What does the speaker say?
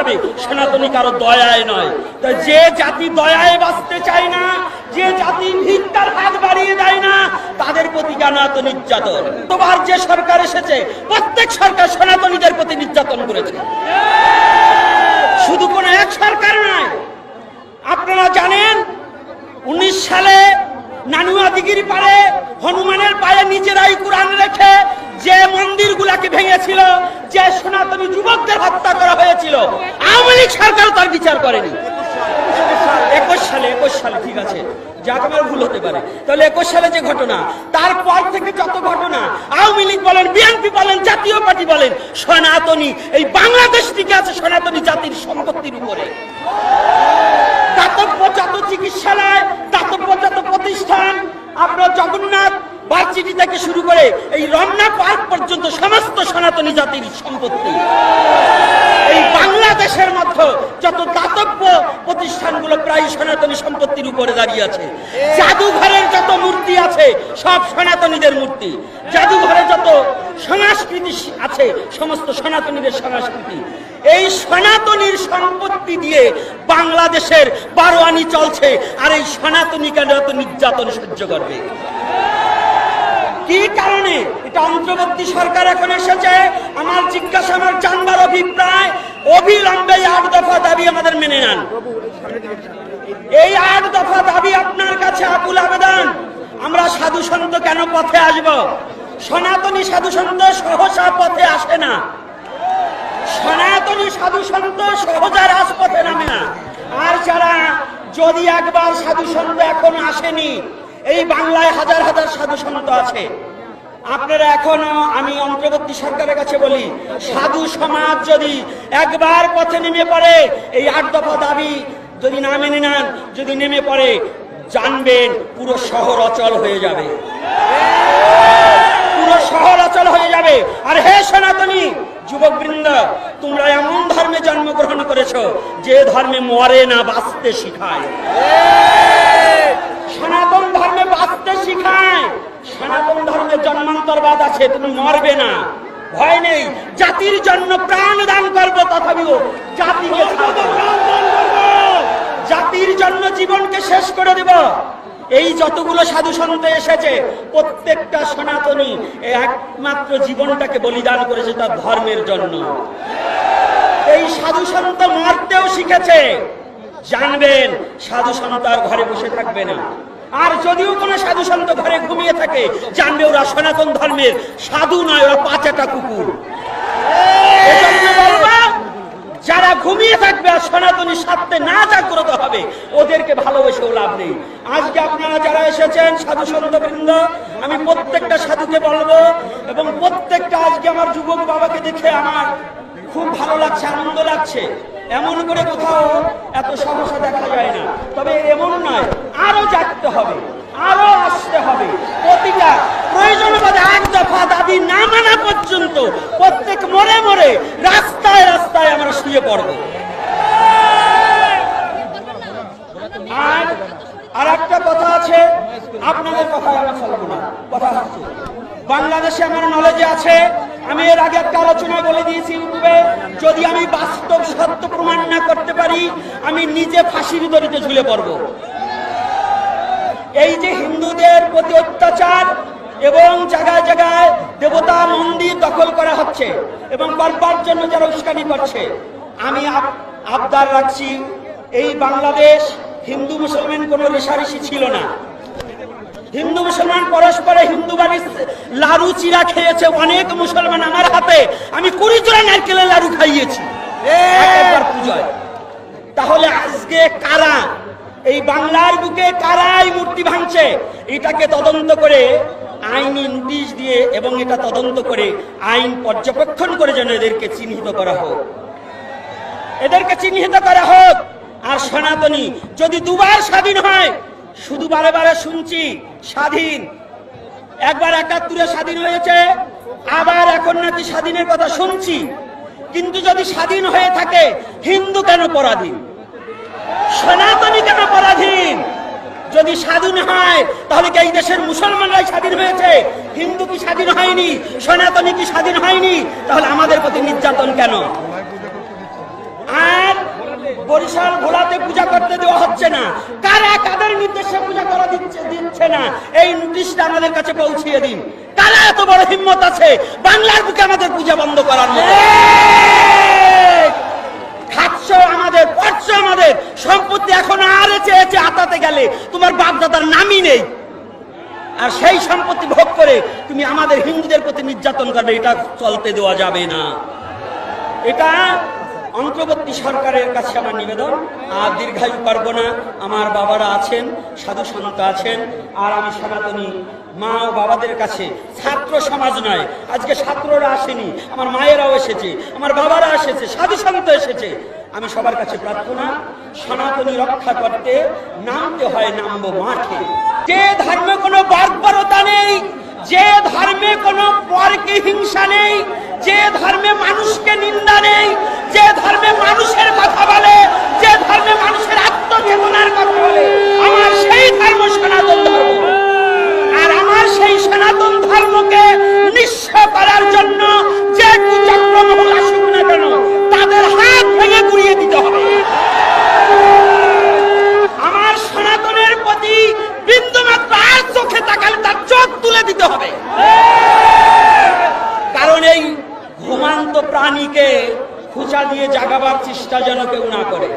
হবে, সনাতনী কারো দয়ায় নয়। তাই যে জাতি দয়ায় বাঁচতে চায় না, যে জাতি ভিক্ষার হাত বাড়িয়ে দেয় না, তাদের প্রতি কেন এত নির্যাতন? তোমার যে সরকার এসেছে, প্রত্যেক সরকার সনাতনীদের প্রতি নির্যাতন করেছে, শুধু কোন এক সরকার নয়। আপনারা জানেন 19 সালে নানুয়া দিঘির পাড়ে হনুমানের পায়ে নিজেরাই কোরআন রেখে যে মন্দিরগুলাকে ভেঙেছিল, যে সনাতনী যুবকদের হত্যা করা হয়েছিল, আওয়ামী লীগ সরকার তার বিচার করেনি। 21 সালে ঠিক আছে, যাক আমার ভুল হতে পারে, তাহলে 21 সালে যে ঘটনা, তারপর থেকে যত ঘটনা, আওয়ামী লীগ বলেন, বিএনপি বলেন, জাতীয় পার্টি বলেন, সনাতনী এই বাংলাদেশ টিকে আছে সনাতনী জাতির সম্পত্তির উপরে। দাতব্য যত চিকিৎসালয়, দাতব্য যত প্রতিষ্ঠান, আপনার জগন্নাথ ভার্সিটি থেকে শুরু করে এই রমনা পার্ক পর্যন্ত সমস্ত সনাতনী জাতির সম্পত্তি। এই বাংলাদেশের মধ্যে যত দাতব্য প্রতিষ্ঠানগুলো প্রায় সনাতনী সম্পত্তির উপরে দাঁড়িয়ে আছে। জাদুঘরের যত মূর্তি আছে সব সনাতনীদের মূর্তি। জাদুঘরে যত সংস্কৃতি আছে সমস্ত সনাতনীদের সংস্কৃতি। এই সনাতনীর সম্পত্তি দিয়ে বাংলাদেশের বারোয়ানি চলছে, আর এই সনাতনী কেন এত নির্যাতন সহ্য করবে? কি কারণে? এটা অন্তর্বর্তী সরকার এখন এসেছে। আমার জিজ্ঞাসা, আমার জানবার অভিপ্রায়, অবিলম্বে 8 দফা দাবি আমাদের মেনে নেন। এই 8 দফা দাবি আপনার কাছে আকুল আবেদন। আমরা সাধু সন্ত কেন পথে আসব? সনাতনী সাধু সন্ত সহসা পথে আসে না, সনাতনী সাধু সন্ত সহজা রাজপথে নামে না। আর যারা যদি একবার সাধু সন্ত এখন আসেনি, এই বাংলায় হাজার হাজার সাধু সন্ত আছে। আপনারা এখনো, আমি অন্তর্বর্তী সরকারের কাছে বলি, সাধু সমাজ যদি একবার পথে নেমে পড়ে, এই 8 দফা দাবি যদি না মেনে নেন, যদি নেমে পড়ে, জানবেন পুরো শহর অচল হয়ে যাবে, পুরো শহর অচল হয়ে যাবে। আর হে সনাতনী যুবকবৃন্দ, তোমরা এমন ধর্মে জন্মগ্রহণ করেছো যে ধর্মে মরে না, বাঁচতে শিখায়। সনাতন ধর্মে বাঁচতে শিখায়। সনাতন ধর্মে জন্মান্তরবাদ আছে, তুমি মরবে না, ভয় নেই। জাতির জন্য প্রাণ দান করবো, তথাপিও জাতিকে জাতির জন্য জীবনকে শেষ করে দেব। এই যতগুলো সাধু সন্ত এসেছে, প্রত্যেকটা সনাতনী একমাত্র জীবনটাকে বলিদান করেছে তার ধর্মের জন্য। এই সাধু সন্ত মরতেও শিখেছে। জানবেন সাধু সন্ত আর ঘরে বসে থাকবে না। আর যদিও কোনো সাধু সন্ত ঘরে ঘুমিয়ে থাকে, জানবে ওরা সনাতন ধর্মের সাধু নয়, ওরা পাঁচাটা কুকুর। এজন্য বলবো, যারা ঘুমিয়ে থাকবে আর সনাতনীর স্বার্থে না জাগ্রত হবে, ওদেরকে ভালোবেসেও লাভ নেই। আজকে আপনারা যারা এসেছেন সাধু সন্ত বৃন্দ, আমি প্রত্যেকটা সাধুকে বলবো, এবং প্রত্যেকটা আজকে আমার যুবক বাবাকে দেখে আমার খুব ভালো লাগছে, আনন্দ লাগছে। এমন করে কোথাও এত সহসা দেখা যায় না। তবে এমন নয়, আরো জাগতে হবে, আরো আসতে হবে। প্রতিটা প্রয়োজন বোধে 8 দফা দাবি না মানা পর্যন্ত প্রত্যেক মরে মরে রাস্তায় রাস্তায় আমরা শুয়ে পড়ব। আর একটা কথা আছে, আপনাদের কথা আমরা চলবো না। কথা হচ্ছে বাংলাদেশে আমার নলেজে আছে, আমি এর আগে একটা আলোচনায় বলে দিয়েছি ইউটিউবে, যদি আমি বাস্তব সত্য প্রমাণ না করতে পারি, আমি নিজে ফাঁসির দড়িতে ঝুলে পড়ব। এই যে হিন্দুদের প্রতি অত্যাচার এবং জায়গায় জায়গায় দেবতা মন্দির দখল করা হচ্ছে এবং করবার জন্য যারা উস্কানি করছে, আমি আবদার রাখছি, এই বাংলাদেশ হিন্দু মুসলমান কোনো রেশারেশি ছিল না। হিন্দু মুসলমান পরস্পরে হিন্দু বাড়ির লাড়ু চিরা খেয়েছে অনেক মুসলমান। আমার হাতে আমি 20 জোড়া নারকেলের লাড়ু খাইয়েছি পূজায়। তাহলে আজকে কারা এই বাংলার বুকে কারা এই মূর্তি ভাঙছে, এটাকে তদন্ত করে আইনি নোটিশ দিয়ে এবং এটা তদন্ত করে আইন পর্যবেক্ষণ করে যেন এদেরকে চিহ্নিত করা হোক, এদেরকে চিহ্নিত করা হোক। আর সনাতনী যদি দুবার স্বাধীন হয়, শুধু বারে বারে শুনছি স্বাধীন, একবার 71-এ স্বাধীন হয়েছে, আবার এখন নাকি স্বাধীনের কথা শুনছি। কিন্তু যদি স্বাধীন হয়ে থাকে, হিন্দু কেন পরাধীন, সনাতনী কেন পরাধীন? যদি স্বাধীন হয় তাহলে কি এই দেশের মুসলমানরাই স্বাধীন হয়েছে? হিন্দু কি স্বাধীন হয়নি? সনাতনী কি স্বাধীন হয়নি? তাহলে আমাদের প্রতি নির্যাতন কেন? আর বরিশাল ভোলাতে পূজা করতে দেওয়া হচ্ছে না। কারা কাদের নির্দেশে পূজা করা দিচ্ছে না, এই নোটিশটা আমাদের কাছে পৌঁছিয়ে দিন। কারা এত বড় হিম্মত আছে বাংলার বুকে আমাদের পূজা বন্ধ করার মতো? খাচ্ছ আমাদের, পড়ছ আমাদের সম্পত্তি, এখন আর চেয়েছে আতাতে গেলে তোমার বাপ দাদার নামই নেই, আর সেই সম্পত্তি ভোগ করে তুমি আমাদের হিন্দুদের প্রতি নির্যাতন করবে। এটা চলতে দেওয়া যাবে না। এটা অন্তর্বর্তী সরকারের কাছে আমার নিবেদন। আর দীর্ঘায়ু করব না, আমার বাবারা আছেন, সাধু সন্ত আছেন, আর আমি সনাতনী মা ও বাবাদের কাছে, ছাত্র সমাজ নয়, আজকে ছাত্ররা আসেনি, আমার মায়েরাও এসেছে, আমার বাবারা এসেছে, সাধু সন্ত এসেছে, আমি সবার কাছে প্রার্থনা, সনাতনী রক্ষা করতে নামতে হয়, নামবো মাঠে। যে ধর্মে কোনো বর্বরতা নেই, যে ধর্মে কোনো পরকে হিংসা নেই, যে ধর্মে মানুষকে নিন্দা নেই, যে ধর্মে মানুষের কথা বলে, যে ধর্মে মানুষের আত্মচেতনার কথা বলে, আমার সেই ধর্ম সনাতন ধর্ম। আর আমার সেই সনাতন ধর্মকে নিঃস্ব করার জন্য যে কুচক্রমহল আসুক না কেন, তাদের হাত ভেঙে গুড়িয়ে দিতে হবে। আমার সনাতনের প্রতি বিন্দুমাত্র আর চোখে তাকালে তার চোখ তুলে দিতে হবে। কারণ এই ঘুমান্ত প্রাণীকে খুঁচা দিয়ে জাগাবার চেষ্টা যেন কেউ না করে।